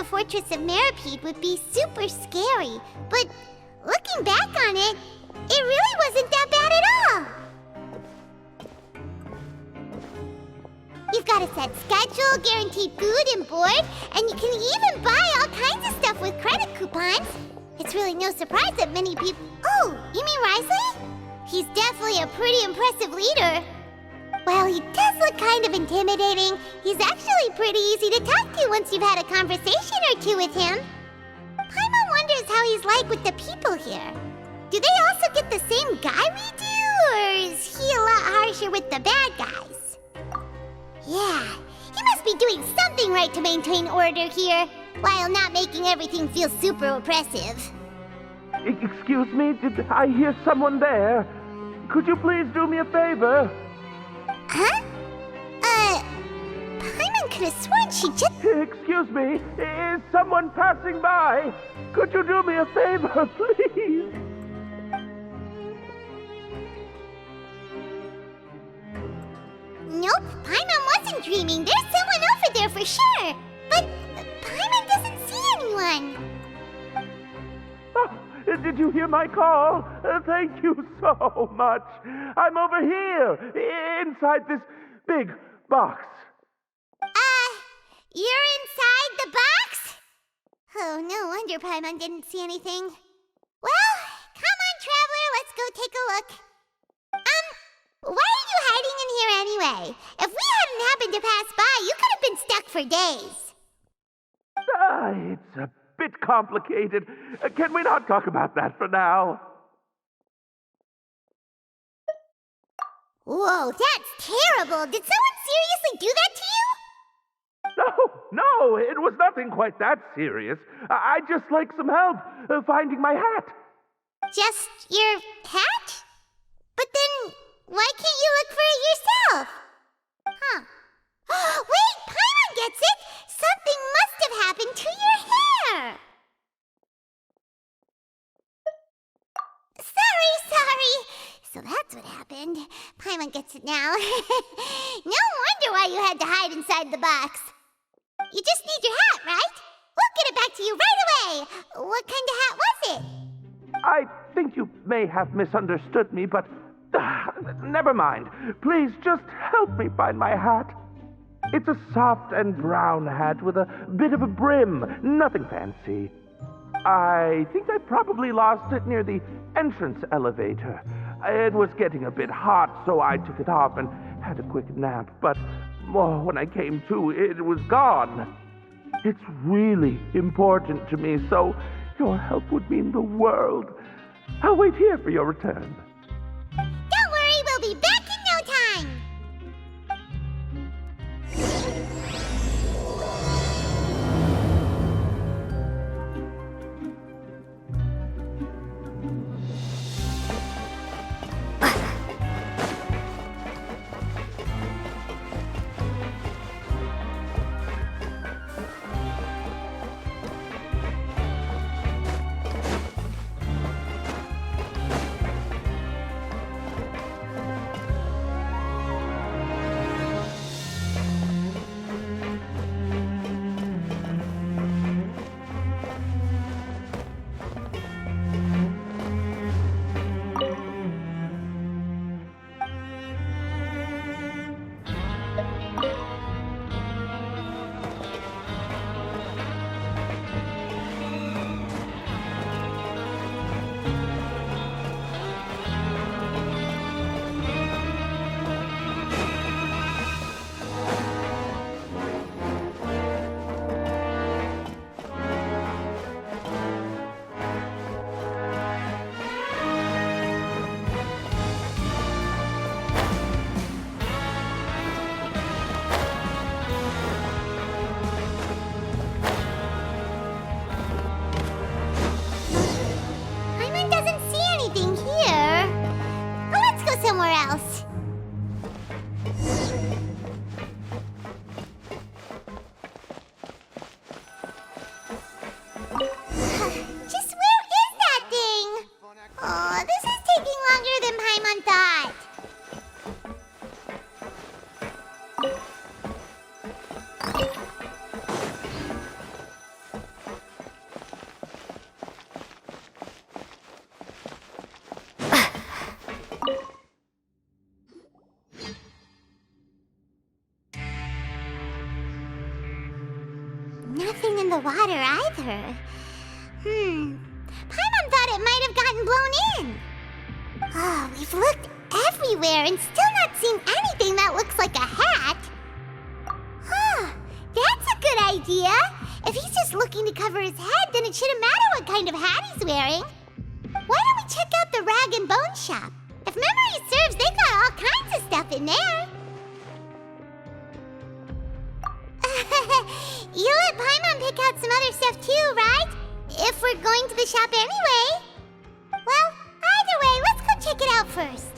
the Fortress of Meropide would be super scary, but looking back on it, it really wasn't that bad at all. You've got a set schedule, guaranteed food and board, and you can even buy all kinds of stuff with credit coupons. It's really no surprise that many people... Oh, you mean Wriothesley? He's definitely a pretty impressive leader. While he does look kind of intimidating, he's actually pretty easy to talk to once you've had a conversation or two with him. Paimon wonders how he's like with the people here. Do they also get the same guy we do, or is he a lot harsher with the bad guys? Yeah, he must be doing something right to maintain order here, while not making everything feel super oppressive. Excuse me, did I hear someone there? Could you please do me a favor? Huh? Paimon could have sworn she just... Excuse me, is someone passing by? Could you do me a favor, please? Nope, Paimon wasn't dreaming. There's someone over there for sure. But Paimon doesn't see anyone. Oh, did you hear my call? Thank you so much. I'm over here, inside this big box. You're inside the box? Oh, no wonder Paimon didn't see anything. Well, come on, traveler, let's go take a look. Why are you hiding in here anyway? If we hadn't happened to pass by, you could have been stuck for days. It's a bit complicated. Can we not talk about that for now? Whoa, that's terrible. Did someone seriously do that to you? No, it was nothing quite that serious. I'd just like some help finding my hat. Just your hat? But then, why can't you look for it yourself? Huh. Wait, Paimon gets it! Something must have happened to your hair! Sorry. So that's what happened. Paimon gets it now. No wonder why you had to hide inside the box. You just need your hat, right? We'll get it back to you right away. What kind of hat was it? I think you may have misunderstood me, but never mind. Please just help me find my hat. It's a soft and brown hat with a bit of a brim. Nothing fancy. I think I probably lost it near the entrance elevator. It was getting a bit hot, so I took it off and had a quick nap. But when I came to, it was gone. It's really important to me, so your help would mean the world. I'll wait here for your return. Don't worry, we'll be back in no time. anything in the water either. Paimon thought it might have gotten blown in. Oh, we've looked everywhere and still not seen anything that looks like a hat. Huh, that's a good idea. If he's just looking to cover his head, then it shouldn't matter what kind of hat he's wearing. Why don't we check out the rag and bone shop? If memory serves, they got all kinds of stuff in there. You let Paimon pick out some other stuff too, right? If we're going to the shop anyway. Well, either way, let's go check it out first.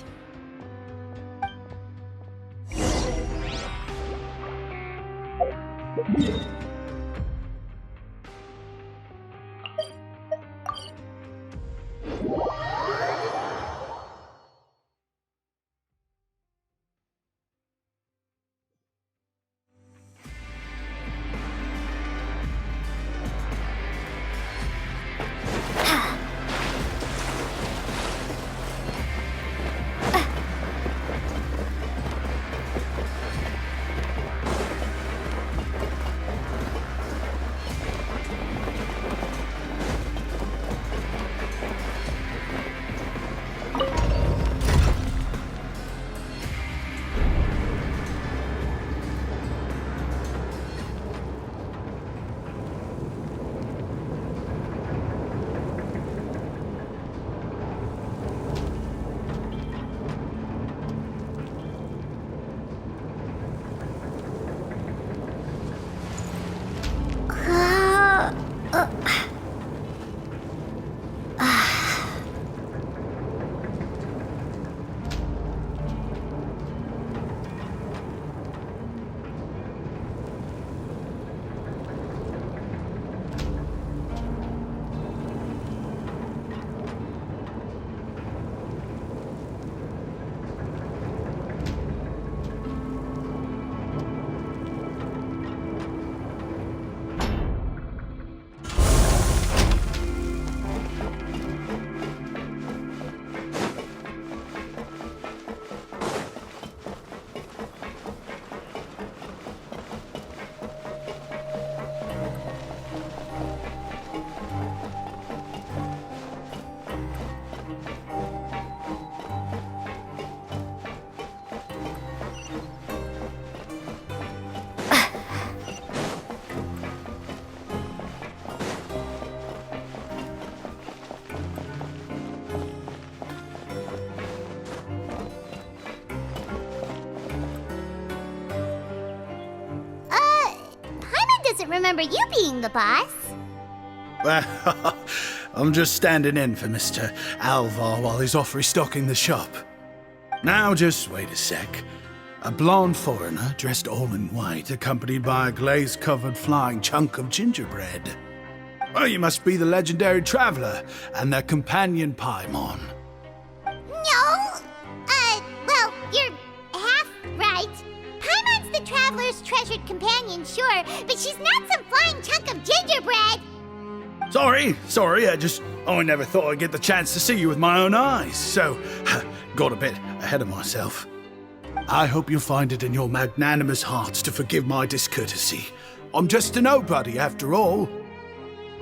Remember you being the boss. Well, I'm just standing in for Mr. Alvar while he's off restocking the shop. Now, just wait a sec. A blonde foreigner, dressed all in white, accompanied by a glaze-covered flying chunk of gingerbread. Well, you must be the legendary traveler and their companion Paimon. No! Well, you're half right. Paimon's the traveler's treasured companion, sure, but she's not some flying chunk of gingerbread! Sorry, I never thought I'd get the chance to see you with my own eyes, so got a bit ahead of myself. I hope you'll find it in your magnanimous hearts to forgive my discourtesy. I'm just a nobody, after all.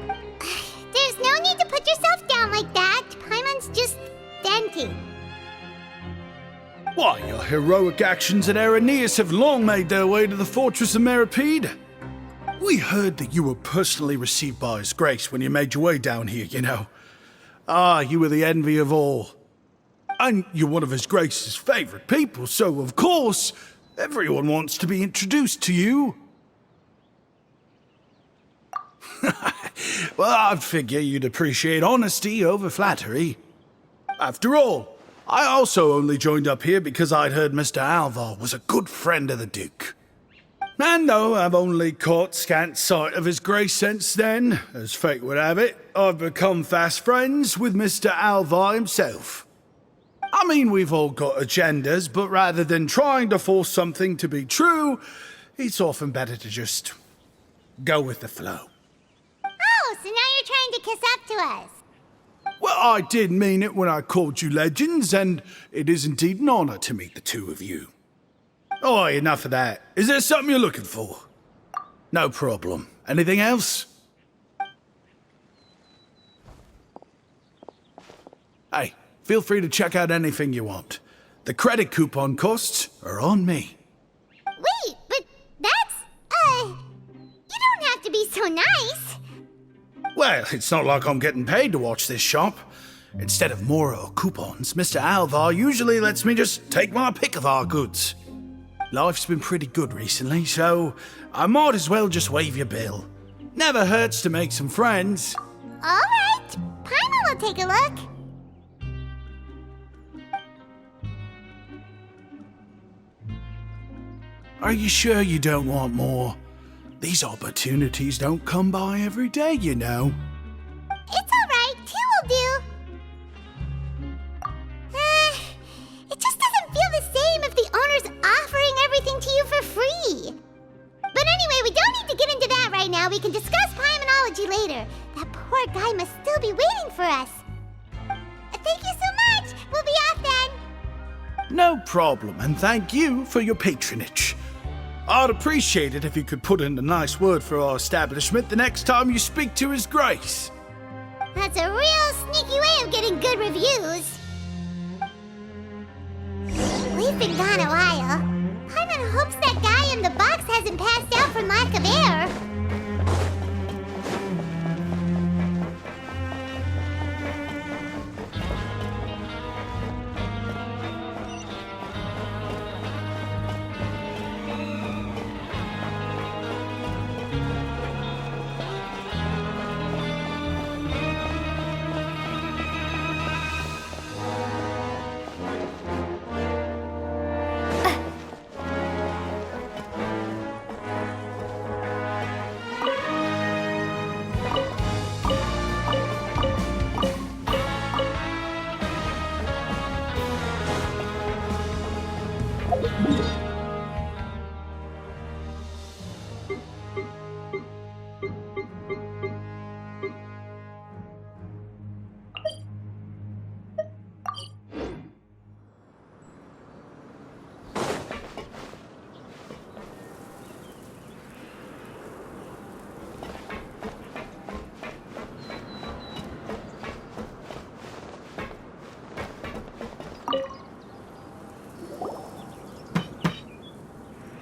There's no need to put yourself down like that. Paimon's just venting. Why, your heroic actions at Aeneas have long made their way to the fortress of Meripede. We heard that you were personally received by His Grace when you made your way down here, you know. You were the envy of all. And you're one of His Grace's favorite people, so of course, everyone wants to be introduced to you. Well, I'd figure you'd appreciate honesty over flattery. After all, I also only joined up here because I'd heard Mr. Alvar was a good friend of the Duke. And though I've only caught scant sight of His Grace since then, as fate would have it, I've become fast friends with Mr. Alvar himself. I mean, we've all got agendas, but rather than trying to force something to be true, it's often better to just go with the flow. Oh, so now you're trying to kiss up to us. Well, I did mean it when I called you legends, and it is indeed an honor to meet the two of you. Oh, enough of that. Is there something you're looking for? No problem. Anything else? Hey, feel free to check out anything you want. The credit coupon costs are on me. Wait, but that's, you don't have to be so nice. Well, it's not like I'm getting paid to watch this shop. Instead of more coupons, Mr. Alvar usually lets me just take my pick of our goods. Life's been pretty good recently, so I might as well just waive your bill. Never hurts to make some friends. All right, Paimon will take a look. Are you sure you don't want more? These opportunities don't come by every day, you know. It's all right, two will do. It just doesn't feel the same if the owner's offering everything to you for free. But anyway, we don't need to get into that right now. We can discuss Paimonology later. That poor guy must still be waiting for us. Thank you so much. We'll be off then. No problem, and thank you for your patronage. I'd appreciate it if you could put in a nice word for our establishment the next time you speak to His Grace. That's a real sneaky way of getting good reviews. We've been gone a while. Paimon hopes that guy in the box hasn't passed out from lack of air.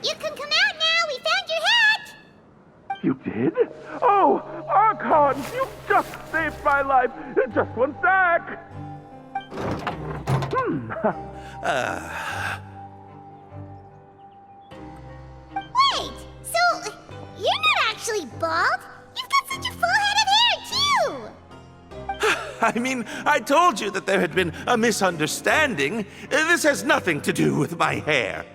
You can come out now. We found your hat. You did? Oh, Archon, you just saved my life. Just one sec. Wait, so you're not actually bald? You've got such a full head of hair, too. I mean, I told you that there had been a misunderstanding. This has nothing to do with my hair.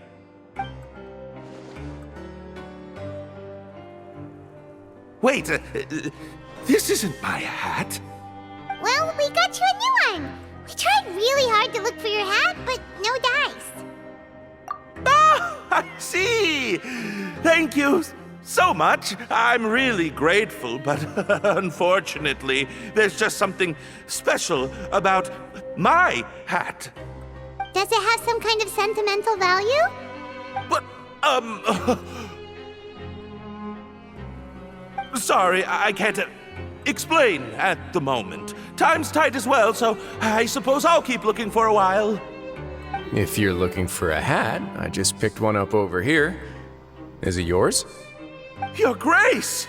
Wait, this isn't my hat. Well, we got you a new one. We tried really hard to look for your hat, but no dice. Ah, I see. Thank you so much. I'm really grateful, but unfortunately, there's just something special about my hat. Does it have some kind of sentimental value? But, sorry, I can't explain at the moment. Time's tight as well, so I suppose I'll keep looking for a while. If you're looking for a hat, I just picked one up over here. Is it yours? Your Grace!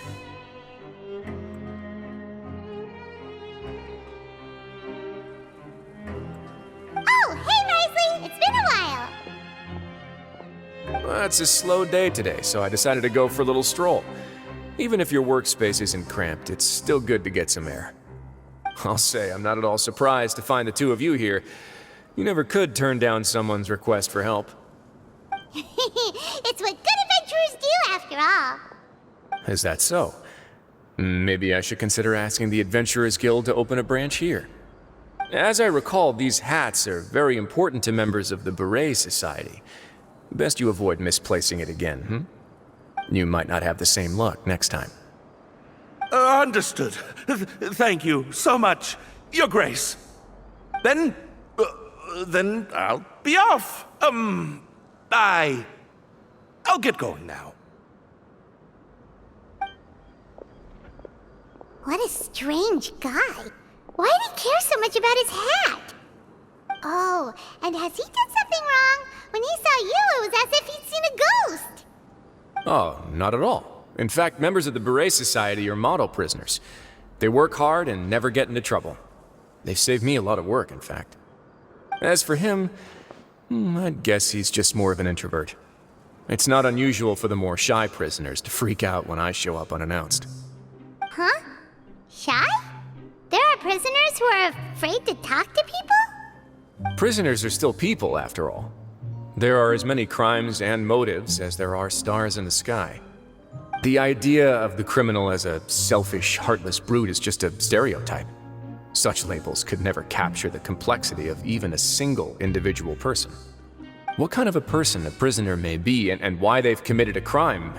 Oh, hey, Wriothesley! It's been a while. Well, it's a slow day today, so I decided to go for a little stroll. Even if your workspace isn't cramped, it's still good to get some air. I'll say, I'm not at all surprised to find the two of you here. You never could turn down someone's request for help. It's what good adventurers do, after all. Is that so? Maybe I should consider asking the Adventurers Guild to open a branch here. As I recall, these hats are very important to members of the Beret Society. Best you avoid misplacing it again, You might not have the same luck next time. Understood. Thank you so much, Your Grace. Then I'll be off. I'll get going now. What a strange guy. Why did he care so much about his hat? Oh, and has he done something wrong? When he saw you, it was as if he'd seen a ghost. Oh, not at all. In fact, members of the Beret Society are model prisoners. They work hard and never get into trouble. They've saved me a lot of work, in fact. As for him, I'd guess he's just more of an introvert. It's not unusual for the more shy prisoners to freak out when I show up unannounced. Huh? Shy? There are prisoners who are afraid to talk to people? Prisoners are still people, after all. There are as many crimes and motives as there are stars in the sky. The idea of the criminal as a selfish, heartless brute is just a stereotype. Such labels could never capture the complexity of even a single individual person. What kind of a person a prisoner may be and why they've committed a crime,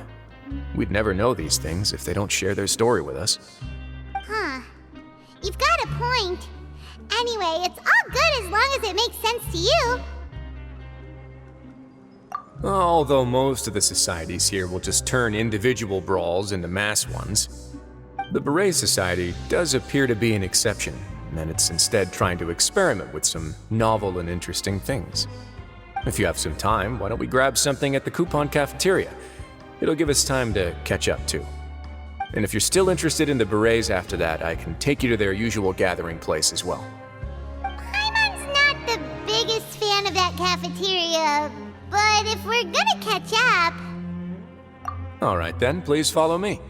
we'd never know these things if they don't share their story with us. Huh. You've got a point. Anyway, it's all good as long as it makes sense to you. Although most of the societies here will just turn individual brawls into mass ones, the Beret Society does appear to be an exception, and it's instead trying to experiment with some novel and interesting things. If you have some time, why don't we grab something at the coupon cafeteria? It'll give us time to catch up too. And if you're still interested in the Berets after that, I can take you to their usual gathering place as well. Paimon's not the biggest fan of that cafeteria, but if we're gonna catch up... All right then, please follow me.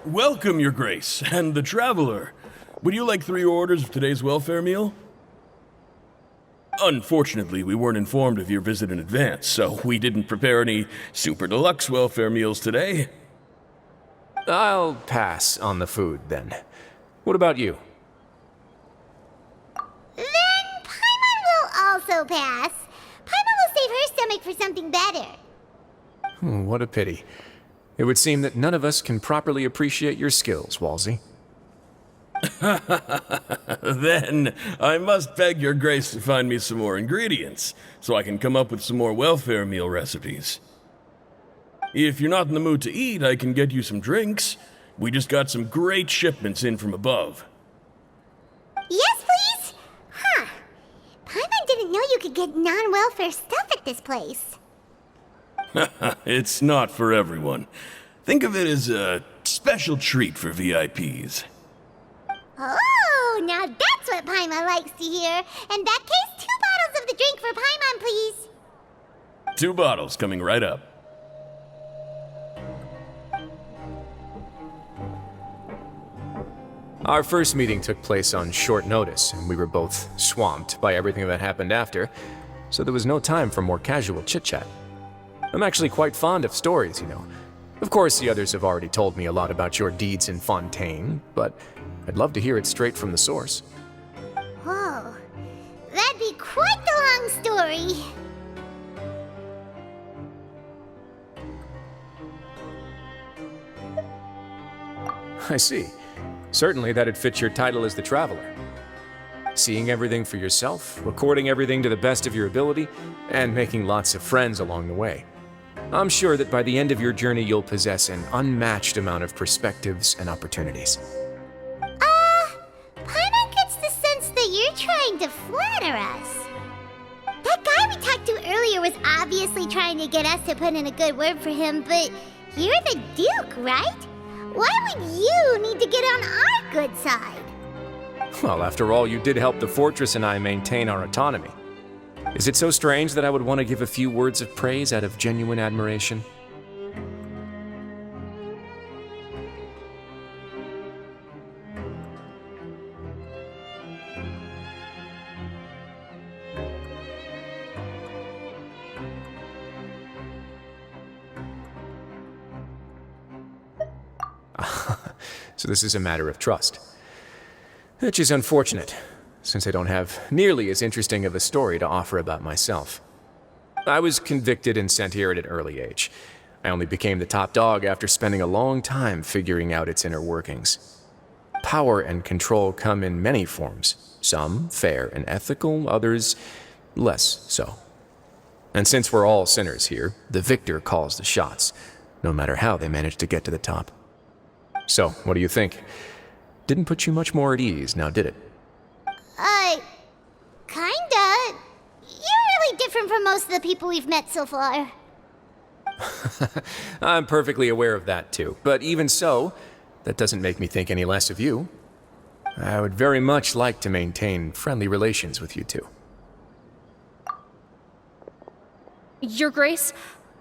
Welcome, Your Grace, and the Traveler. Would you like 3 orders of today's welfare meal? Unfortunately, we weren't informed of your visit in advance, so we didn't prepare any super deluxe welfare meals today. I'll pass on the food, then. What about you? Then Paimon will also pass. Paimon will save her stomach for something better. What a pity. It would seem that none of us can properly appreciate your skills, Walsey. Then I must beg Your Grace to find me some more ingredients, so I can come up with some more welfare meal recipes. If you're not in the mood to eat, I can get you some drinks. We just got some great shipments in from above. Yes, please? Huh. Paimon didn't know you could get non-welfare stuff at this place. It's not for everyone. Think of it as a special treat for VIPs. Oh, now that's what Paimon likes to hear. In that case, 2 bottles of the drink for Paimon, please. 2 bottles coming right up. Our first meeting took place on short notice, and we were both swamped by everything that happened after, so there was no time for more casual chit-chat. I'm actually quite fond of stories, you know. Of course, the others have already told me a lot about your deeds in Fontaine, but I'd love to hear it straight from the source. Whoa. That'd be quite the long story. I see. Certainly that'd fit your title as the Traveler. Seeing everything for yourself, recording everything to the best of your ability, and making lots of friends along the way. I'm sure that by the end of your journey you'll possess an unmatched amount of perspectives and opportunities. Paimon gets the sense that you're trying to flatter us. That guy we talked to earlier was obviously trying to get us to put in a good word for him, but you're the Duke, right? Why would you need to get on our good side? Well, after all, you did help the fortress and I maintain our autonomy. Is it so strange that I would want to give a few words of praise out of genuine admiration? So this is a matter of trust. Which is unfortunate, since I don't have nearly as interesting of a story to offer about myself. I was convicted and sent here at an early age. I only became the top dog after spending a long time figuring out its inner workings. Power and control come in many forms, some fair and ethical, others less so. And since we're all sinners here, the victor calls the shots, no matter how they manage to get to the top. So, what do you think? Didn't put you much more at ease, now did it? Kinda. You're really different from most of the people we've met so far. I'm perfectly aware of that too, but even so, that doesn't make me think any less of you. I would very much like to maintain friendly relations with you two. Your Grace,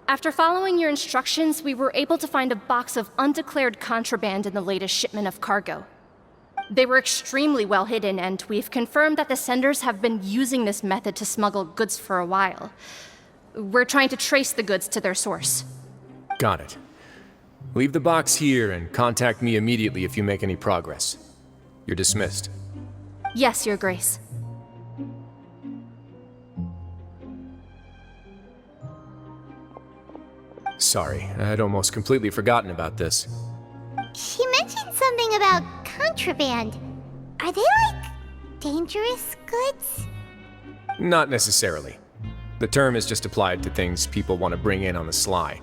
after following your instructions, we were able to find a box of undeclared contraband in the latest shipment of cargo. They were extremely well hidden, and we've confirmed that the senders have been using this method to smuggle goods for a while. We're trying to trace the goods to their source. Got it. Leave the box here and contact me immediately if you make any progress. You're dismissed. Yes, Your Grace. Sorry, I'd almost completely forgotten about this. She mentioned something about contraband. Are they like dangerous goods? Not necessarily. The term is just applied to things people want to bring in on the sly.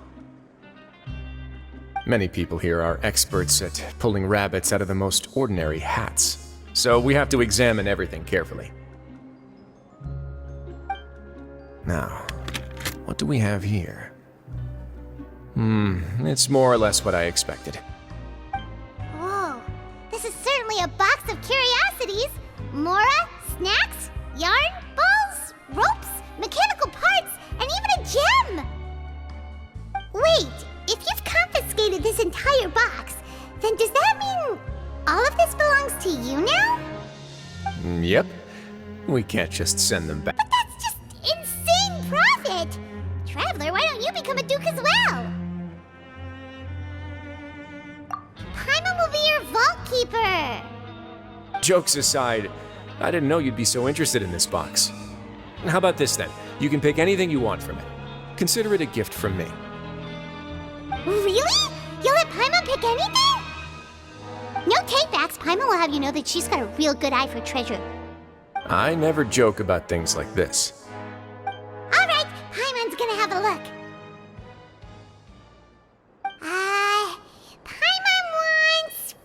Many people here are experts at pulling rabbits out of the most ordinary hats, so we have to examine everything carefully. Now, what do we have here? It's more or less what I expected. Whoa, this is certainly a box of curiosities. Mora, snacks, yarn, balls, ropes, mechanical parts, and even a gem! Wait, if you've confiscated this entire box, then does that mean all of this belongs to you now? Yep. We can't just send them back. But that's just insane profit! Traveler, why don't you become a duke as well? Paimon will be your vault keeper! Jokes aside, I didn't know you'd be so interested in this box. How about this then? You can pick anything you want from it. Consider it a gift from me. Really? You'll let Paimon pick anything? No takebacks. Paimon will have you know that she's got a real good eye for treasure. I never joke about things like this. Alright, Paimon's gonna have a look. Paimon wants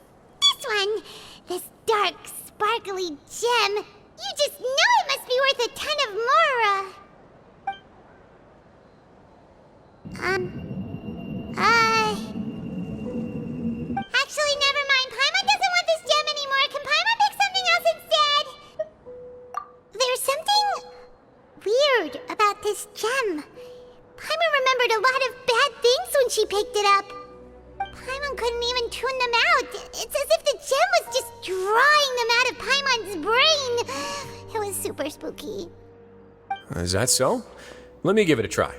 this one. This dark, sparkly gem. You just know it must be worth a ton of Mora. Actually, never mind. Paimon doesn't want this gem anymore. Can Paimon pick something else instead? There's something weird about this gem. Paimon remembered a lot of bad things when she picked it up. Paimon couldn't even tune them out. It's as if the gem was just drawing them out of Paimon's brain. It was super spooky. Is that so? Let me give it a try.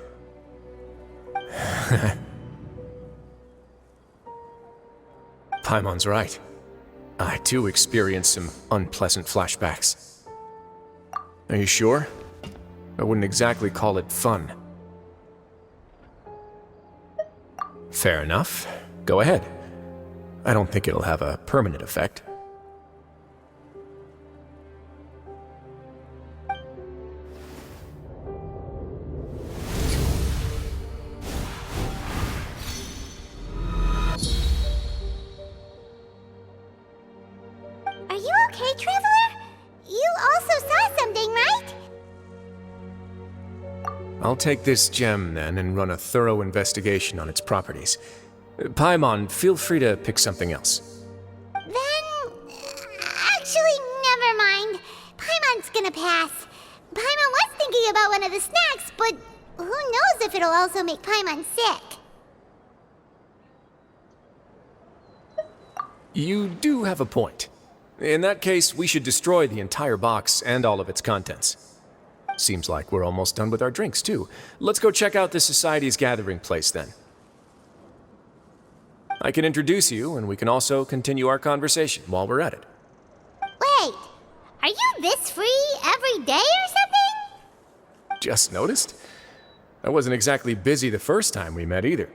Paimon's right. I too experienced some unpleasant flashbacks. Are you sure? I wouldn't exactly call it fun. Fair enough. Go ahead. I don't think it'll have a permanent effect. Are you okay, Traveler? You also saw something, right? I'll take this gem then and run a thorough investigation on its properties. Paimon, feel free to pick something else. Then... actually, never never mind. Paimon's gonna pass. Paimon was thinking about one of the snacks, but who knows if it'll also make Paimon sick. You do have a point. In that case, we should destroy the entire box and all of its contents. Seems like we're almost done with our drinks, too. Let's go check out the Society's gathering place, then. I can introduce you, and we can also continue our conversation while we're at it. Wait, are you this free every day or something? Just noticed? I wasn't exactly busy the first time we met, either.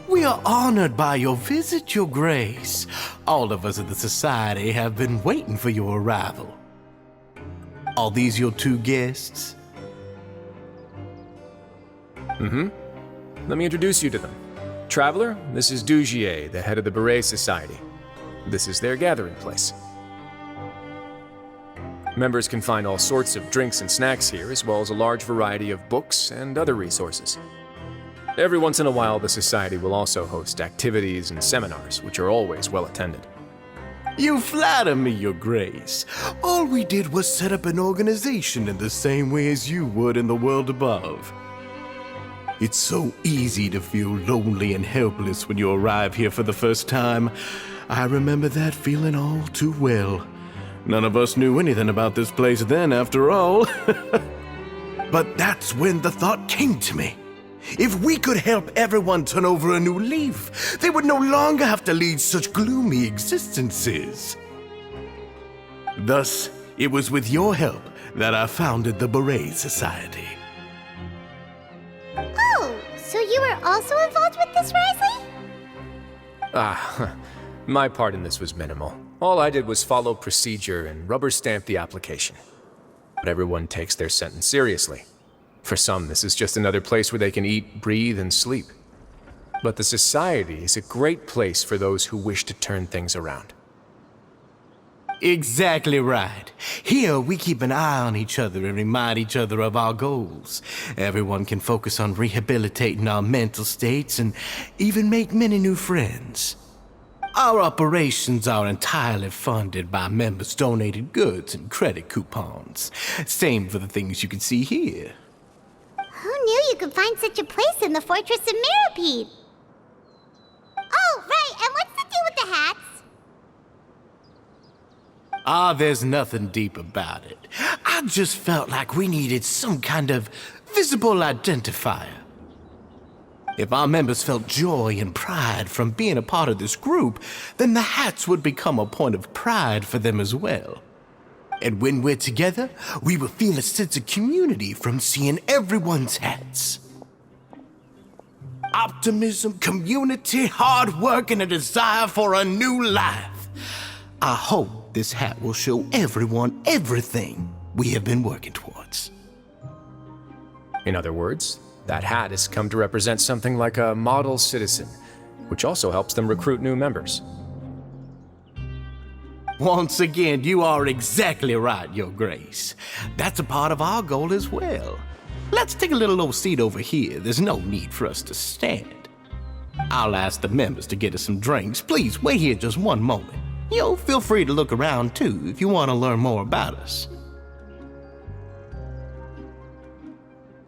We are honored by your visit, Your Grace. All of us at the Society have been waiting for your arrival. Are these your two guests? Let me introduce you to them. Traveler, this is Dugier, the head of the Beret Society. This is their gathering place. Members can find all sorts of drinks and snacks here, as well as a large variety of books and other resources. Every once in a while, the Society will also host activities and seminars, which are always well attended. You flatter me, Your Grace. All we did was set up an organization in the same way as you would in the world above. It's so easy to feel lonely and helpless when you arrive here for the first time. I remember that feeling all too well. None of us knew anything about this place then, after all. But that's when the thought came to me. If we could help everyone turn over a new leaf, they would no longer have to lead such gloomy existences. Thus, it was with your help that I founded the Beret Society. Oh, so you were also involved with this, Wriothesley? My part in this was minimal. All I did was follow procedure and rubber stamp the application. But everyone takes their sentence seriously. For some, this is just another place where they can eat, breathe, and sleep. But the Society is a great place for those who wish to turn things around. Exactly right. Here, we keep an eye on each other and remind each other of our goals. Everyone can focus on rehabilitating our mental states and even make many new friends. Our operations are entirely funded by members' donated goods and credit coupons. Same for the things you can see here. Who knew you could find such a place in the Fortress of Mirapede? Oh, right, and what's the deal with the hats? There's nothing deep about it. I just felt like we needed some kind of visible identifier. If our members felt joy and pride from being a part of this group, then the hats would become a point of pride for them as well. And when we're together, we will feel a sense of community from seeing everyone's hats. Optimism, community, hard work, and a desire for a new life. I hope this hat will show everyone everything we have been working towards. In other words, that hat has come to represent something like a model citizen, which also helps them recruit new members. Once again, you are exactly right, Your Grace. That's a part of our goal as well. Let's take a little old seat over here. There's no need for us to stand. I'll ask the members to get us some drinks. Please wait here just one moment. Feel free to look around too if you want to learn more about us.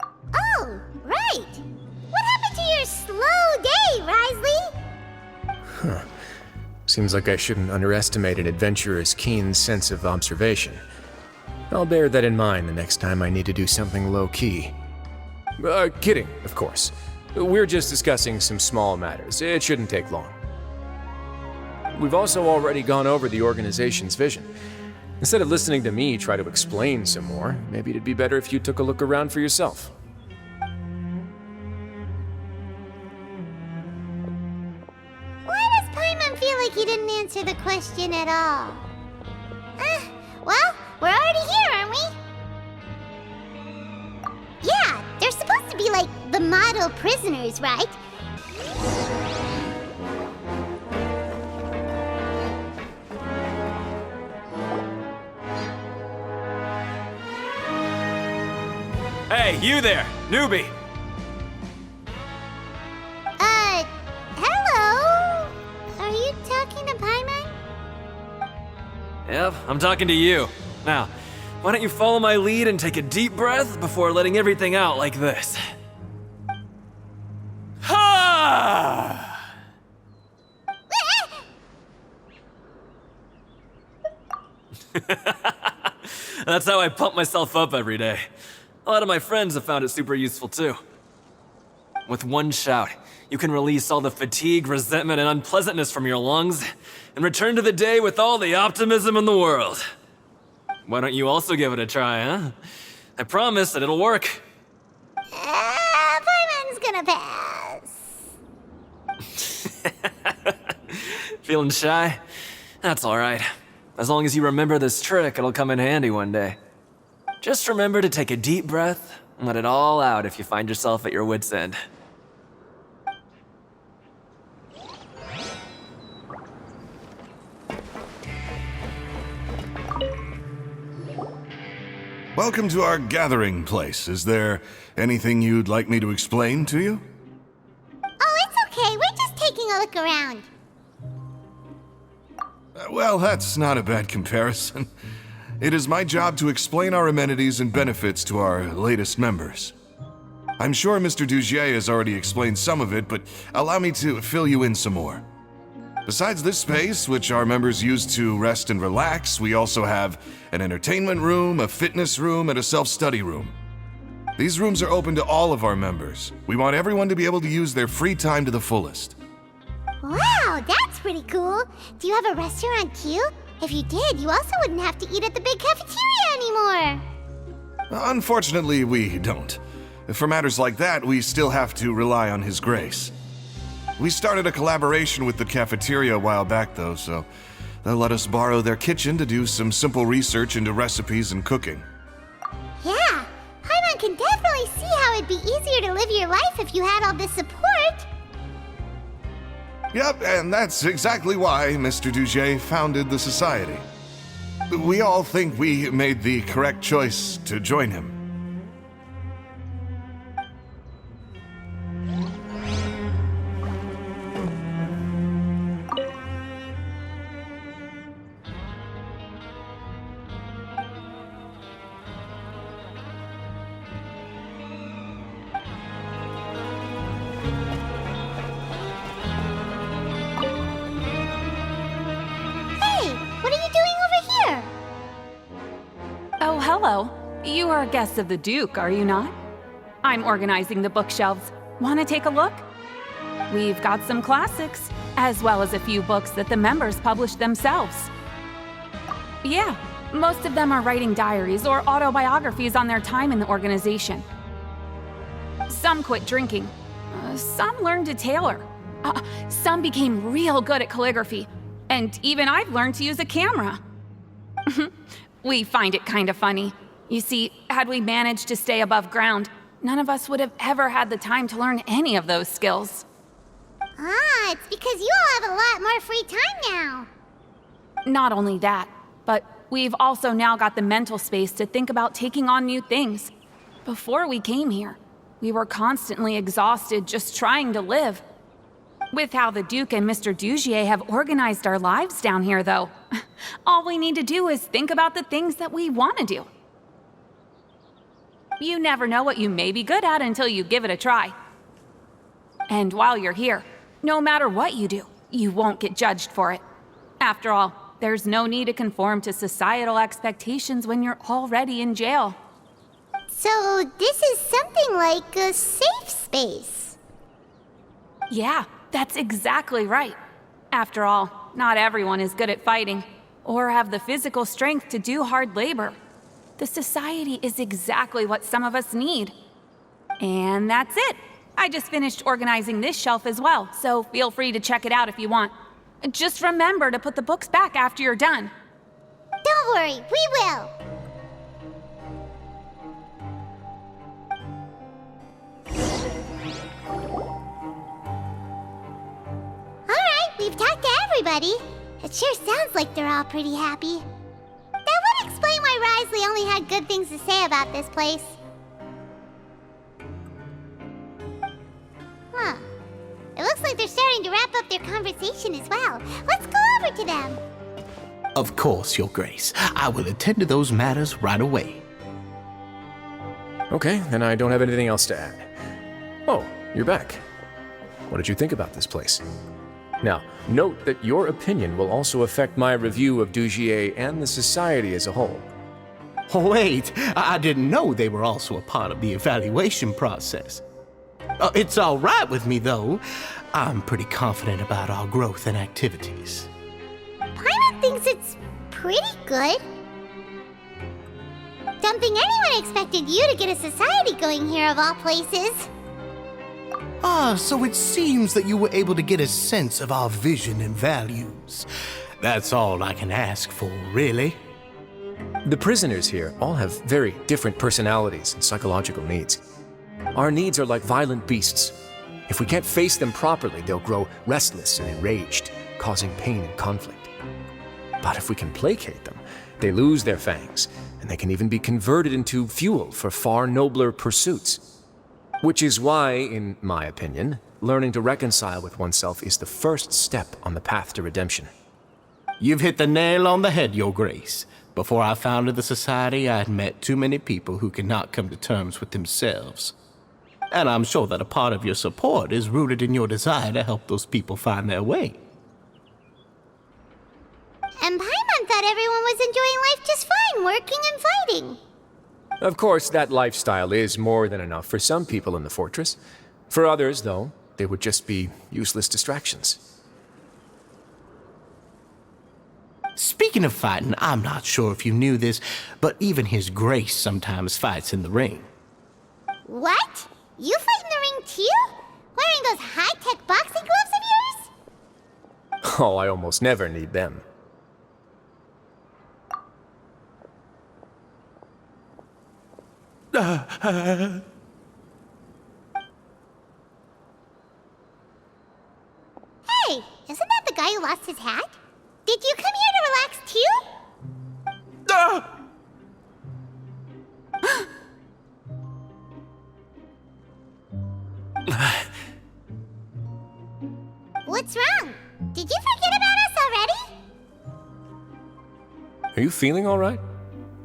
Oh, right. What happened to your slow day, Wriothesley? Seems like I shouldn't underestimate an adventurer's keen sense of observation. I'll bear that in mind the next time I need to do something low-key. Kidding, of course. We're just discussing some small matters. It shouldn't take long. We've also already gone over the organization's vision. Instead of listening to me try to explain some more, maybe it'd be better if you took a look around for yourself. Why does Paimon feel like he didn't answer the question at all? Well, we're already here, aren't we? Yeah, they're supposed to be like the model prisoners, right? Hey, you there, newbie! Hello? Are you talking to Paimon? Yep, I'm talking to you. Now, why don't you follow my lead and take a deep breath before letting everything out like this? Ha! That's how I pump myself up every day. A lot of my friends have found it super useful too. With one shout, you can release all the fatigue, resentment, and unpleasantness from your lungs and return to the day with all the optimism in the world. Why don't you also give it a try, huh? I promise that it'll work. Paimon's gonna pass. Feeling shy? That's alright. As long as you remember this trick, it'll come in handy one day. Just remember to take a deep breath and let it all out if you find yourself at your wit's end. Welcome to our gathering place. Is there anything you'd like me to explain to you? Oh, it's okay. We're just taking a look around. Well, that's not a bad comparison. It is my job to explain our amenities and benefits to our latest members. I'm sure Mr. Dugier has already explained some of it, but allow me to fill you in some more. Besides this space, which our members use to rest and relax, we also have an entertainment room, a fitness room, and a self-study room. These rooms are open to all of our members. We want everyone to be able to use their free time to the fullest. Wow, that's pretty cool. Do you have a restaurant too? If you did, you also wouldn't have to eat at the big cafeteria anymore. Unfortunately, we don't. For matters like that, we still have to rely on His grace. We started a collaboration with the cafeteria a while back, though, so they'll let us borrow their kitchen to do some simple research into recipes and cooking. Yeah, Paimon can definitely see how it'd be easier to live your life if you had all this support. Yep, and that's exactly why Mr. Dugier founded the society. We all think we made the correct choice to join him. Oh, hello. You are guests of the Duke, are you not? I'm organizing the bookshelves. Want to take a look? We've got some classics, as well as a few books that the members published themselves. Yeah, most of them are writing diaries or autobiographies on their time in the organization. Some quit drinking. Some learned to tailor. Some became real good at calligraphy. And even I've learned to use a camera. We find it kind of funny. You see, had we managed to stay above ground, none of us would have ever had the time to learn any of those skills. Ah, it's because you all have a lot more free time now. Not only that, but we've also now got the mental space to think about taking on new things. Before we came here, we were constantly exhausted just trying to live. With how the Duke and Mr. Dugier have organized our lives down here, though, all we need to do is think about the things that we want to do. You never know what you may be good at until you give it a try. And while you're here, no matter what you do, you won't get judged for it. After all, there's no need to conform to societal expectations when you're already in jail. So this is something like a safe space. Yeah, that's exactly right. After all, not everyone is good at fighting, or have the physical strength to do hard labor. The society is exactly what some of us need. And that's it. I just finished organizing this shelf as well, so feel free to check it out if you want. Just remember to put the books back after you're done. Don't worry, we will. Alright, we've talked to everybody. It sure sounds like they're all pretty happy. That would explain why Wriothesley only had good things to say about this place. like they're starting to wrap up their conversation as well. Let's go over to them. Of course, Your Grace. I will attend to those matters right away. Okay, then I don't have anything else to add. Oh, you're back. What did you think about this place? Now, note that your opinion will also affect my review of Dugier and the Society as a whole. Wait, I didn't know they were also a part of the evaluation process. It's all right with me, though. I'm pretty confident about our growth and activities. Paimon thinks it's pretty good. Don't think anyone expected you to get a society going here of all places. So it seems that you were able to get a sense of our vision and values. That's all I can ask for, really. The prisoners here all have very different personalities and psychological needs. Our needs are like violent beasts. If we can't face them properly, they'll grow restless and enraged, causing pain and conflict. But if we can placate them, they lose their fangs, and they can even be converted into fuel for far nobler pursuits. Which is why, in my opinion, learning to reconcile with oneself is the first step on the path to redemption. You've hit the nail on the head, Your Grace. Before I founded the Society, I had met too many people who could not come to terms with themselves. And I'm sure that a part of your support is rooted in your desire to help those people find their way. And Paimon thought everyone was enjoying life just fine, working and fighting. Of course, that lifestyle is more than enough for some people in the fortress. For others, though, they would just be useless distractions. Speaking of fighting, I'm not sure if you knew this, but even His Grace sometimes fights in the ring. What? You fight in the ring too? Wearing those high-tech boxing gloves of yours? Oh, I almost never need them. Hey, isn't that the guy who lost his hat? Did you come here to relax too? What's wrong? Did you forget about us already? Are you feeling all right?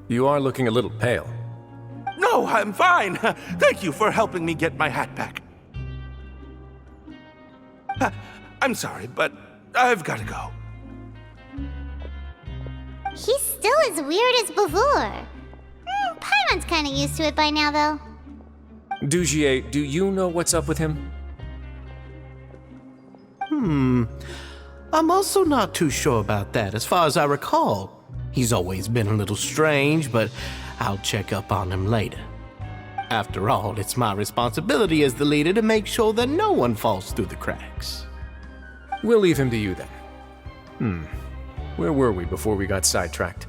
You are looking a little pale. No, I'm fine. Thank you for helping me get my hat back. I'm sorry, but I've got to go. He's still as weird as before. Paimon's kinda used to it by now, though. Dugier, do you know what's up with him? I'm also not too sure about that. As far as I recall, he's always been a little strange, but I'll check up on him later. After all, it's my responsibility as the leader to make sure that no one falls through the cracks. We'll leave him to you then. Where were we before we got sidetracked?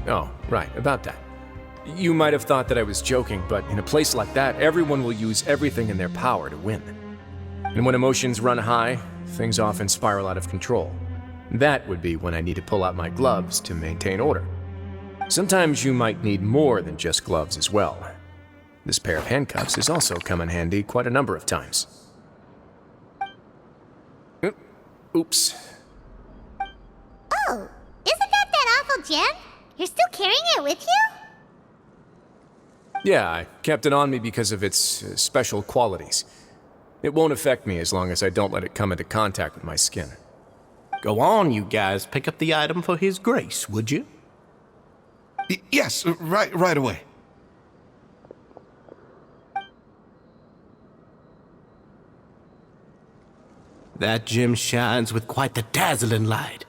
Oh, right, about that. You might have thought that I was joking, but in a place like that, everyone will use everything in their power to win. And when emotions run high, things often spiral out of control. That would be when I need to pull out my gloves to maintain order. Sometimes you might need more than just gloves as well. This pair of handcuffs has also come in handy quite a number of times. Oops. Oh, isn't that awful gem? You're still carrying it with you? Yeah, I kept it on me because of its special qualities. It won't affect me as long as I don't let it come into contact with my skin. Go on, you guys. Pick up the item for His Grace, would you? Yes, right away. That gem shines with quite the dazzling light.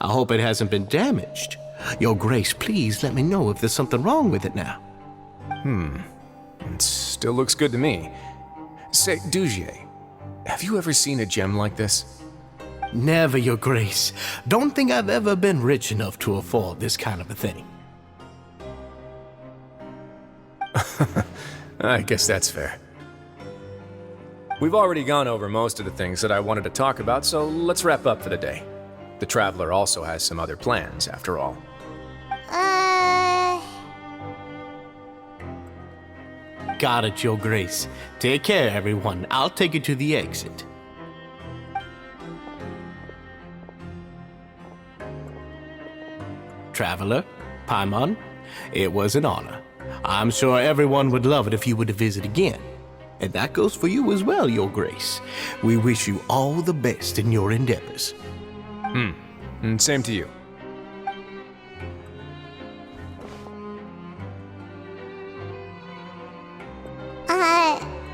I hope it hasn't been damaged. Your Grace, please let me know if there's something wrong with it now. It still looks good to me. Say, Dugier, have you ever seen a gem like this? Never, Your Grace. Don't think I've ever been rich enough to afford this kind of a thing. I guess that's fair. We've already gone over most of the things that I wanted to talk about, so let's wrap up for the day. The Traveler also has some other plans, after all. got it, Your Grace. Take care, everyone. I'll take you to the exit. Traveler, Paimon, it was an honor. I'm sure everyone would love it if you were to visit again. And that goes for you as well, Your Grace. We wish you all the best in your endeavors. And same to you.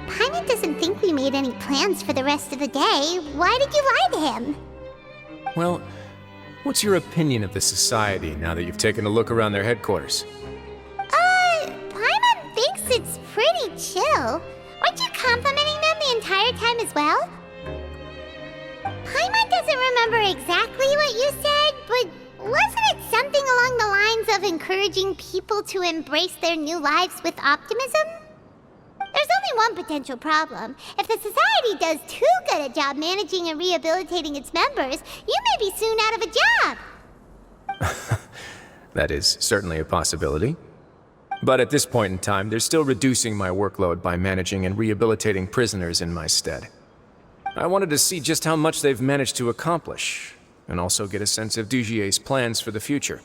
Paimon doesn't think we made any plans for the rest of the day. Why did you lie to him? Well, what's your opinion of the society now that you've taken a look around their headquarters? Paimon thinks it's pretty chill. Weren't you complimenting them the entire time as well? Paimon doesn't remember exactly what you said, but wasn't it something along the lines of encouraging people to embrace their new lives with optimism? There's only one potential problem. If the society does too good a job managing and rehabilitating its members, you may be soon out of a job. That is certainly a possibility. But at this point in time, they're still reducing my workload by managing and rehabilitating prisoners in my stead. I wanted to see just how much they've managed to accomplish, and also get a sense of Dugier's plans for the future.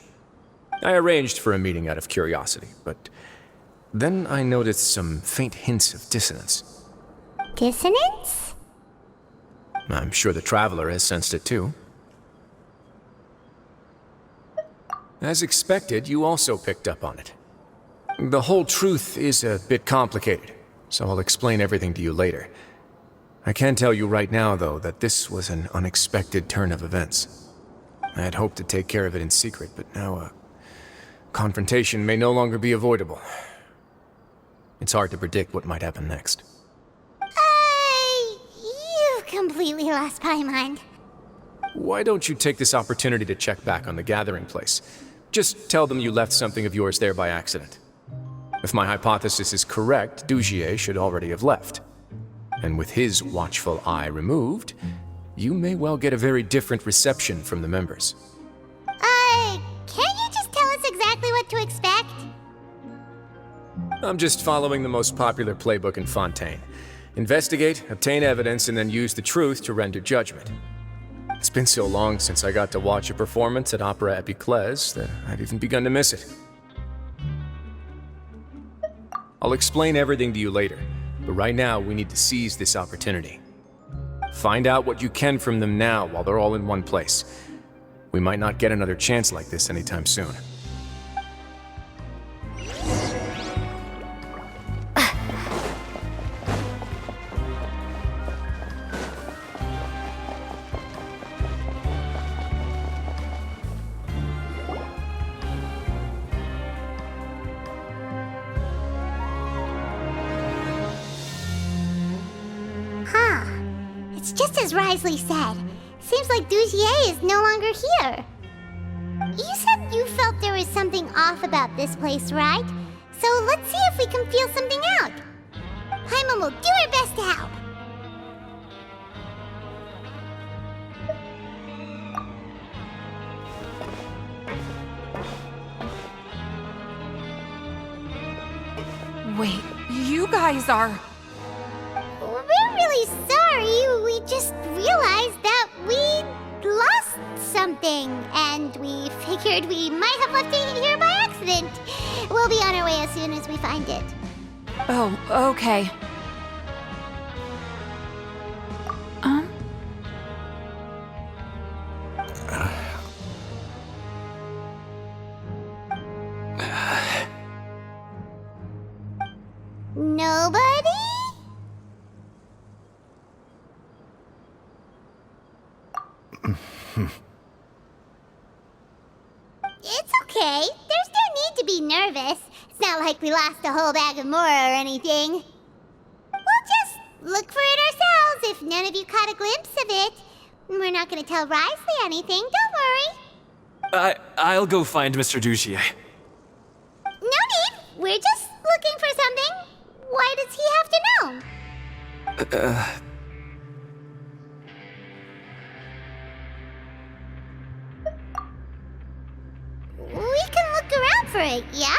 I arranged for a meeting out of curiosity, but then I noticed some faint hints of dissonance. Dissonance? I'm sure the Traveler has sensed it too. As expected, you also picked up on it. The whole truth is a bit complicated, so I'll explain everything to you later. I can tell you right now, though, that this was an unexpected turn of events. I had hoped to take care of it in secret, but now a confrontation may no longer be avoidable. It's hard to predict what might happen next. You completely lost my mind. Why don't you take this opportunity to check back on the gathering place? Just tell them you left something of yours there by accident. If my hypothesis is correct, Dugier should already have left. And with his watchful eye removed, you may well get a very different reception from the members. Can't you just tell us exactly what to expect? I'm just following the most popular playbook in Fontaine. Investigate, obtain evidence, and then use the truth to render judgment. It's been so long since I got to watch a performance at Opera Epiclese that I've even begun to miss it. I'll explain everything to you later, but right now we need to seize this opportunity. Find out what you can from them now while they're all in one place. We might not get another chance like this anytime soon. It's just as Wriothesley said. Seems like Dugier is no longer here. You said you felt there was something off about this place, right? So let's see if we can feel something out. Paimon will do her best to help. Wait, you guys are... We're really sorry. We just realized that we lost something, and we figured we might have left it here by accident. We'll be on our way as soon as we find it. Oh, okay. Nobody? It's okay. There's no need to be nervous. It's not like we lost a whole bag of Mora or anything. We'll just look for it ourselves if none of you caught a glimpse of it. We're not going to tell Wriothesley anything, don't worry. I'll go find Mr. Dugier. No need. We're just looking for something. Why does he have to know? We can look around for it, yeah?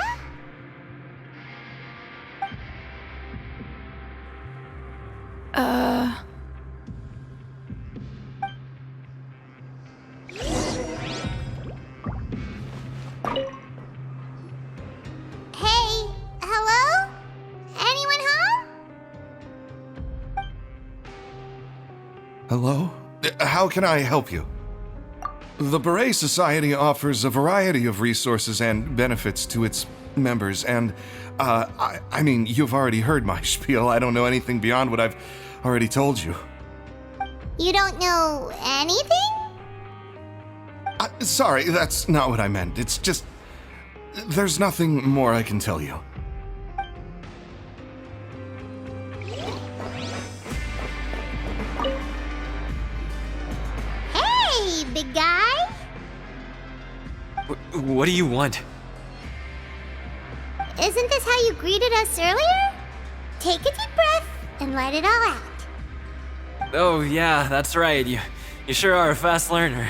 Hello? How can I help you? The Beret Society offers a variety of resources and benefits to its members, and, I mean, you've already heard my spiel. I don't know anything beyond what I've already told you. You don't know anything? Sorry, that's not what I meant. It's just... there's nothing more I can tell you. Hey, big guy! What do you want? Isn't this how you greeted us earlier? Take a deep breath and let it all out. Oh, yeah, that's right. You sure are a fast learner.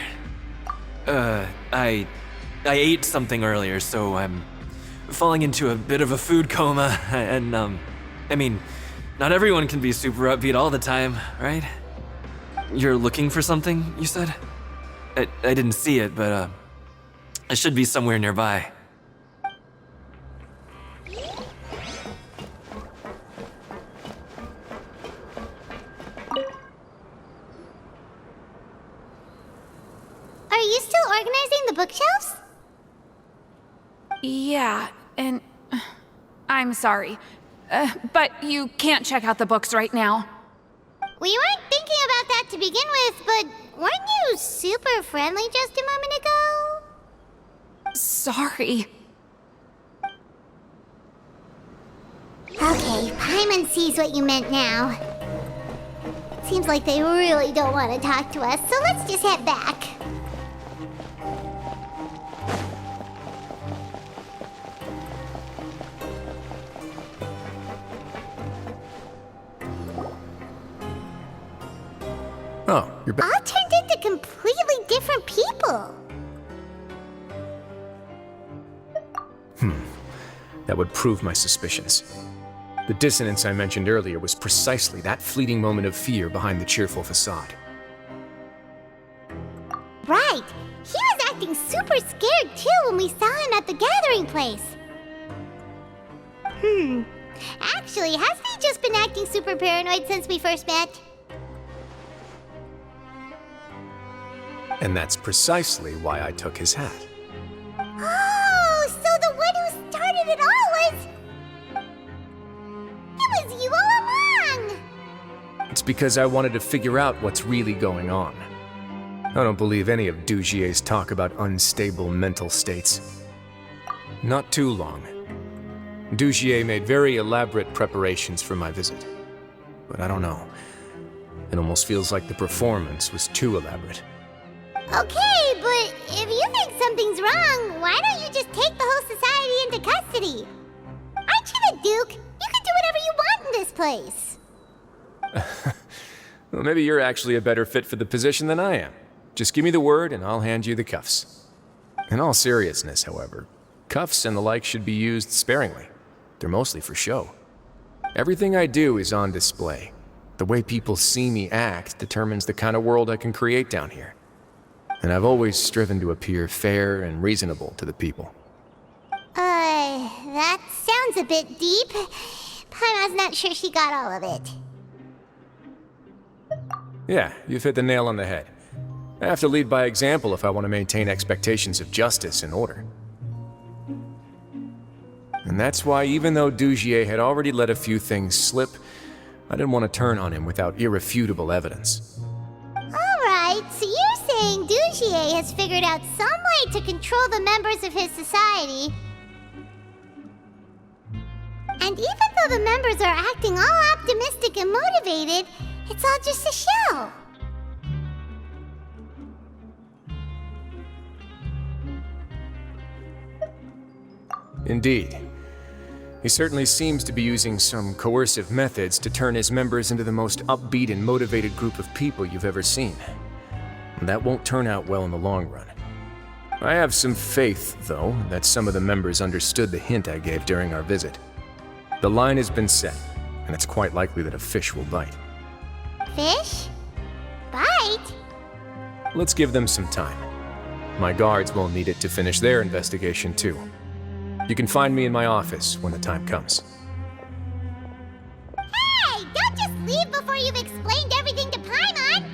I ate something earlier, so I'm falling into a bit of a food coma, and, I mean, not everyone can be super upbeat all the time, right? You're looking for something, you said? I didn't see it, but, it should be somewhere nearby. Are you still organizing the bookshelves? Yeah, and I'm sorry, but you can't check out the books right now. We weren't thinking about that to begin with, but weren't you super friendly just a moment ago? Sorry. Okay, Paimon sees what you meant now. Seems like they really don't want to talk to us, so let's just head back. Oh, you're back. All turned into completely different people. That would prove my suspicions. The dissonance I mentioned earlier was precisely that fleeting moment of fear behind the cheerful facade. Right. He was acting super scared too when we saw him at the gathering place. Actually, hasn't he just been acting super paranoid since we first met? And that's precisely why I took his hat. Oh, so the one who started it all was... It was you all along! It's because I wanted to figure out what's really going on. I don't believe any of Dugier's talk about unstable mental states. Not too long. Dugier made very elaborate preparations for my visit. But I don't know. It almost feels like the performance was too elaborate. Okay, but if you think something's wrong, why don't you just take the whole society into custody? Aren't you the Duke? You can do whatever you want in this place. Well, maybe you're actually a better fit for the position than I am. Just give me the word and I'll hand you the cuffs. In all seriousness, however, cuffs and the like should be used sparingly. They're mostly for show. Everything I do is on display. The way people see me act determines the kind of world I can create down here. And I've always striven to appear fair and reasonable to the people. That sounds a bit deep. Paimon's not sure she got all of it. Yeah, you've hit the nail on the head. I have to lead by example if I want to maintain expectations of justice and order. And that's why, even though Dugier had already let a few things slip, I didn't want to turn on him without irrefutable evidence. Alright, so you're saying Dugier has figured out some way to control the members of his society. And even though the members are acting all optimistic and motivated, it's all just a show. Indeed. He certainly seems to be using some coercive methods to turn his members into the most upbeat and motivated group of people you've ever seen. And that won't turn out well in the long run. I have some faith, though, that some of the members understood the hint I gave during our visit. The line has been set, and it's quite likely that a fish will bite. Fish? Bite? Let's give them some time. My guards will need it to finish their investigation, too. You can find me in my office when the time comes. Hey, don't just leave before you've explained everything to Paimon!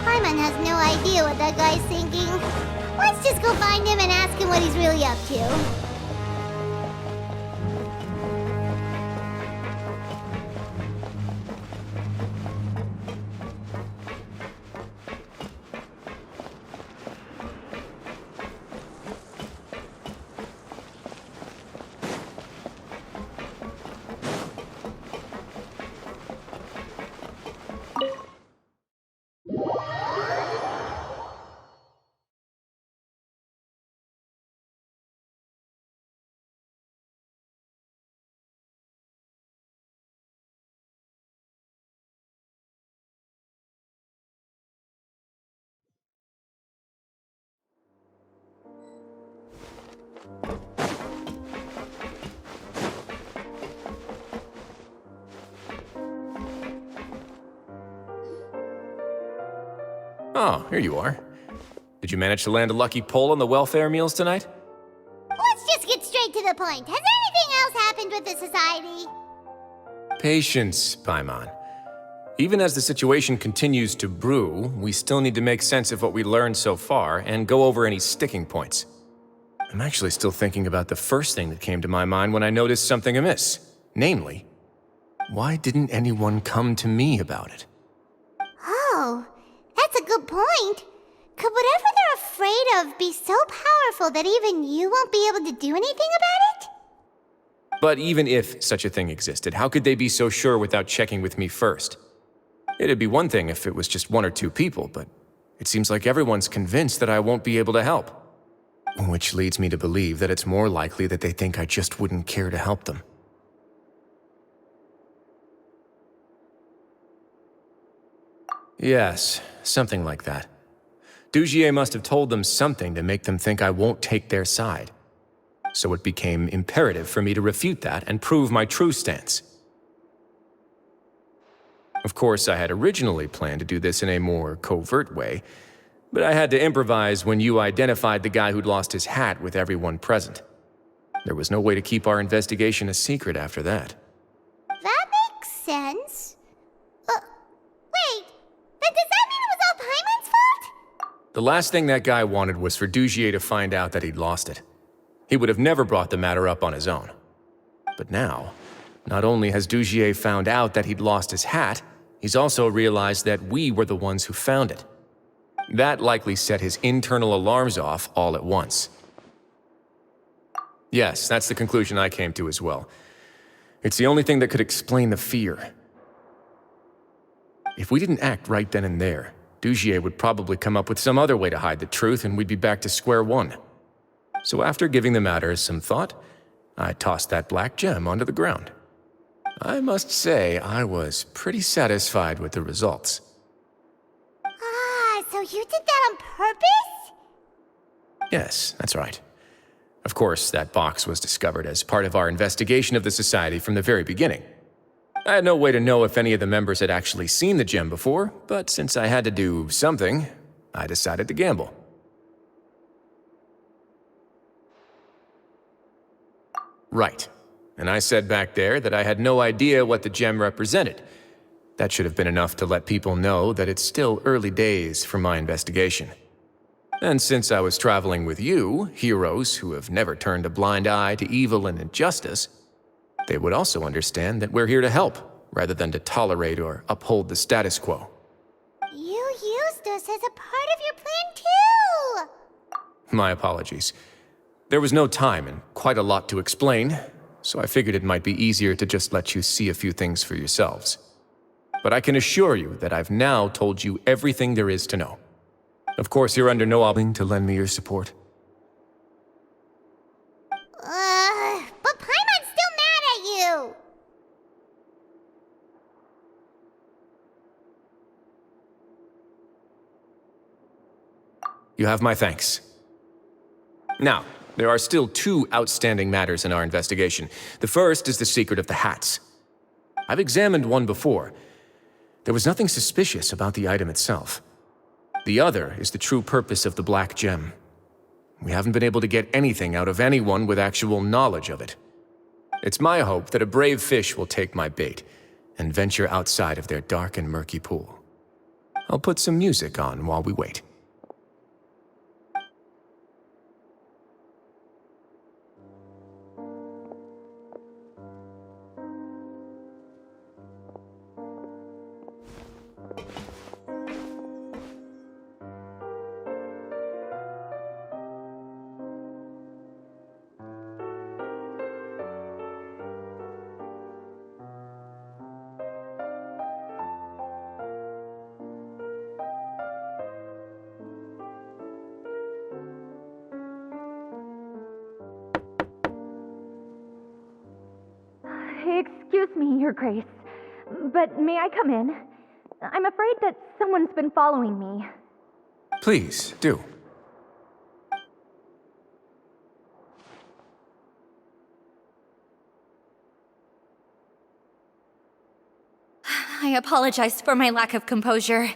Paimon has no idea what that guy's thinking. Let's just go find him and ask him what he's really up to. Oh, here you are. Did you manage to land a lucky pull on the welfare meals tonight? Let's just get straight to the point. Has anything else happened with the society? Patience, Paimon. Even as the situation continues to brew, we still need to make sense of what we learned so far and go over any sticking points. I'm actually still thinking about the first thing that came to my mind when I noticed something amiss. Namely, why didn't anyone come to me about it? Oh, that's a good point. Could whatever they're afraid of be so powerful that even you won't be able to do anything about it? But even if such a thing existed, how could they be so sure without checking with me first? It'd be one thing if it was just one or two people, but it seems like everyone's convinced that I won't be able to help. Which leads me to believe that it's more likely that they think I just wouldn't care to help them. Yes, something like that. Dugier must have told them something to make them think I won't take their side. So it became imperative for me to refute that and prove my true stance. Of course, I had originally planned to do this in a more covert way, but I had to improvise when you identified the guy who'd lost his hat with everyone present. There was no way to keep our investigation a secret after that. That makes sense. Wait, then does that mean it was all Paimon's fault? The last thing that guy wanted was for Dugier to find out that he'd lost it. He would have never brought the matter up on his own. But now, not only has Dugier found out that he'd lost his hat, he's also realized that we were the ones who found it. That likely set his internal alarms off all at once. Yes, that's the conclusion I came to as well. It's the only thing that could explain the fear. If we didn't act right then and there, Dugier would probably come up with some other way to hide the truth and we'd be back to square one. So after giving the matter some thought, I tossed that black gem onto the ground. I must say, I was pretty satisfied with the results. So you did that on purpose? Yes, that's right. Of course, that box was discovered as part of our investigation of the Society from the very beginning. I had no way to know if any of the members had actually seen the gem before, but since I had to do something, I decided to gamble. Right. And I said back there that I had no idea what the gem represented. That should have been enough to let people know that it's still early days for my investigation. And since I was traveling with you, heroes who have never turned a blind eye to evil and injustice, they would also understand that we're here to help, rather than to tolerate or uphold the status quo. You used us as a part of your plan too! My apologies. There was no time and quite a lot to explain, so I figured it might be easier to just let you see a few things for yourselves. But I can assure you that I've now told you everything there is to know. Of course, you're under no obligation to lend me your support. But Paimon's still mad at you! You have my thanks. Now, there are still two outstanding matters in our investigation. The first is the secret of the hats. I've examined one before. There was nothing suspicious about the item itself. The other is the true purpose of the black gem. We haven't been able to get anything out of anyone with actual knowledge of it. It's my hope that a brave fish will take my bait, and venture outside of their dark and murky pool. I'll put some music on while we wait. Excuse me, Your Grace, but may I come in? I'm afraid that someone's been following me. Please, do. I apologize for my lack of composure.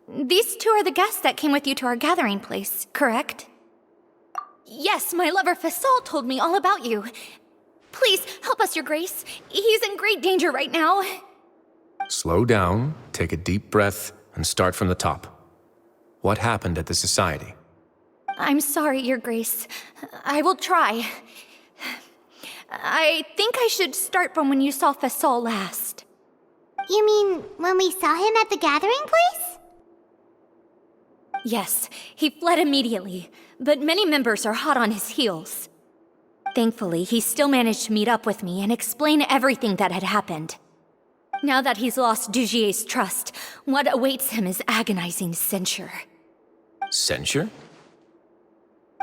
These two are the guests that came with you to our gathering place, correct? Yes, my lover Fasol told me all about you. Please, help us, Your Grace. He's in great danger right now. Slow down, take a deep breath, and start from the top. What happened at the Society? I'm sorry, Your Grace. I will try. I think I should start from when you saw Fasol last. You mean when we saw him at the gathering place? Yes, he fled immediately, but many members are hot on his heels. Thankfully, he still managed to meet up with me and explain everything that had happened. Now that he's lost Dugier's trust, what awaits him is agonizing censure. Censure?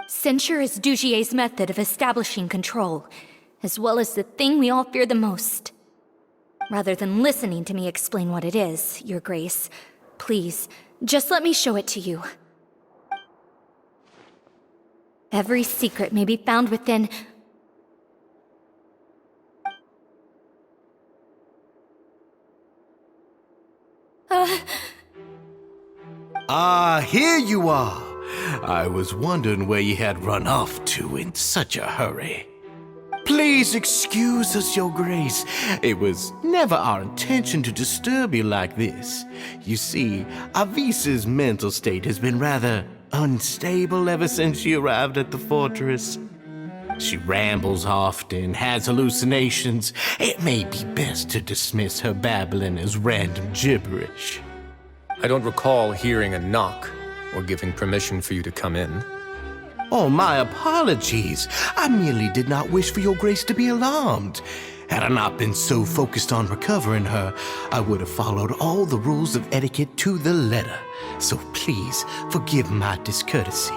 Censure is Dugier's method of establishing control, as well as the thing we all fear the most. Rather than listening to me explain what it is, Your Grace, please, just let me show it to you. Every secret may be found within... Here you are. I was wondering where you had run off to in such a hurry. Please excuse us, Your Grace. It was never our intention to disturb you like this. You see, Avisa's mental state has been rather unstable ever since she arrived at the fortress. She rambles often, has hallucinations. It may be best to dismiss her babbling as random gibberish. I don't recall hearing a knock or giving permission for you to come in. Oh, my apologies. I merely did not wish for Your Grace to be alarmed. Had I not been so focused on recovering her, I would have followed all the rules of etiquette to the letter. So please, forgive my discourtesy.